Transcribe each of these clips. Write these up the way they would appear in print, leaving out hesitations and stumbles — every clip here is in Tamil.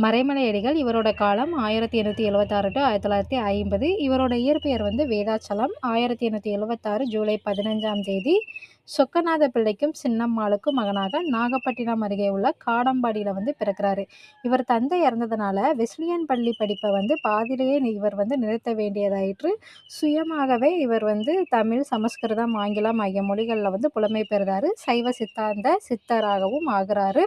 மறைமலையடிகள் இவரோட காலம் 1876 to 1950. இவரோட இயற்பெயர் வந்து வேதாச்சலம். 1876 ஜூலை 15ஆம் தேதி சொக்கநாத பிள்ளைக்கும் சின்னம்மாளுக்கும் மகனாக நாகப்பட்டினம் அருகே உள்ள காடம்பாடியில் வந்து பிறக்கிறாரு. இவர் தந்தை இறந்ததுனால வெஸ்லியன் பள்ளி படிப்பை வந்து பாதியிலேயே இவர் வந்து நிறுத்த வேண்டியதாயிற்று. சுயமாகவே இவர் வந்து தமிழ், சமஸ்கிருதம், ஆங்கிலம் ஆகிய மொழிகளில் வந்து புலமை பெறுறாரு. சைவ சித்தாந்த சித்தராகவும் ஆகிறாரு.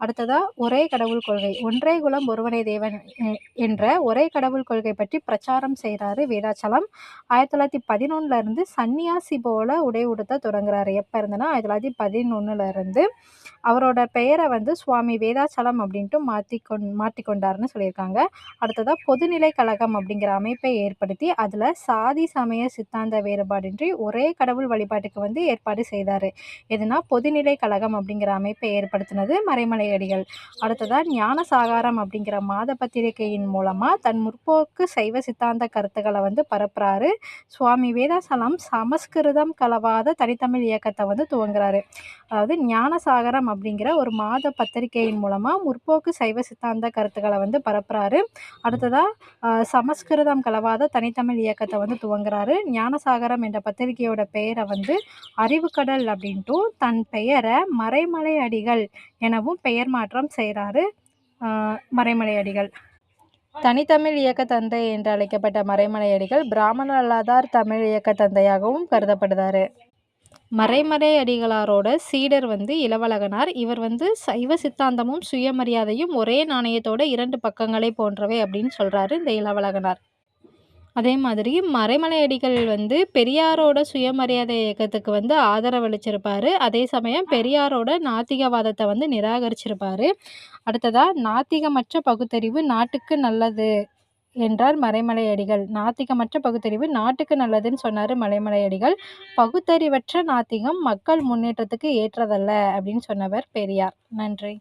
அடுத்ததா ஒரே கடவுள் கொள்கை, ஒன்றே குலம் ஒருவனே தேவன் என்ற ஒரே கடவுள் கொள்கை பற்றி பிரச்சாரம் செய்கிறாரு வேதாச்சலம். 1911 இருந்து சன்னியாசி போல உடை உடுத்த தொடங்குறாரு. எப்போ இருந்துன்னா 1911 இருந்து அவரோட பெயரை வந்து சுவாமி வேதாச்சலம் அப்படின்ட்டு மாற்றிக்கொண்டார்னு சொல்லியிருக்காங்க. அடுத்ததாக பொதுநிலை கழகம் அப்படிங்கிற அமைப்பை ஏற்படுத்தி அதில் சாதி சமய சித்தாந்த வேறுபாடின்றி ஒரே கடவுள் வழிபாட்டுக்கு வந்து ஏற்பாடு செய்தார். எதுனா பொதுநிலை கழகம் அப்படிங்கிற அமைப்பை ஏற்படுத்தினது மறைமலையடிகள். அடுத்ததாக ஞானசாகாரம் அப்படிங்கிற மாத பத்திரிகையின் மூலமாக தன் முற்போக்கு சைவ சித்தாந்த கருத்துக்களை வந்து பரப்புறாரு. சுவாமி வேதாச்சலம் சமஸ்கிருதம் கலவாத தனித்தமிழ் இயக்கத்தை வந்து துவங்குறாரு. அதாவது ஞானசாகரம் அப்படிங்கிற ஒரு மாத பத்திரிகையின் மூலமாக முற்போக்கு சைவ சித்தாந்த கருத்துக்களை வந்து பரப்புறாரு. அடுத்ததாக சமஸ்கிருதம் கலவாத தனித்தமிழ் இயக்கத்தை வந்து துவங்குறாரு. ஞானசாகரம் என்ற பத்திரிகையோட பெயரை வந்து அறிவுக்கடல் அப்படின்ட்டும் தன் பெயரை மறைமலையடிகள் எனவும் பெயர் மாற்றம் செய்கிறாரு மறைமலையடிகள். தனித்தமிழ் இயக்க தந்தை என்று அழைக்கப்பட்ட மறைமலையடிகள் பிராமண அல்லாதார் தமிழ் இயக்க தந்தையாகவும் கருதப்படுறாரு. மறைமலையடிகளாரோட சீடர் வந்து இளவழகனார். இவர் வந்து சைவ சித்தாந்தமும் சுயமரியாதையும் ஒரே நாணயத்தோட 2 பக்கங்களை போன்றவை அப்படின்னு சொல்கிறாரு இந்த இளவழகனார். அதே மாதிரி மறைமலையடிகள் வந்து பெரியாரோட சுயமரியாதை இயக்கத்துக்கு வந்து ஆதரவளிச்சிருப்பார். அதே சமயம் பெரியாரோட நாத்திகவாதத்தை வந்து நிராகரிச்சிருப்பார். அடுத்ததாக நாத்திகமற்ற பகுத்தறிவு நாட்டுக்கு நல்லது என்றார் மறைமலையடிகள். நாத்திகமற்ற பகுத்தறிவு நாட்டுக்கு நல்லதுன்னு சொன்னார் மறைமலையடிகள். பகுத்தறிவற்ற நாத்திகம் மக்கள் முன்னேற்றத்துக்கு ஏற்றதல்ல அப்படின்னு சொன்னவர் பெரியார். நன்றி.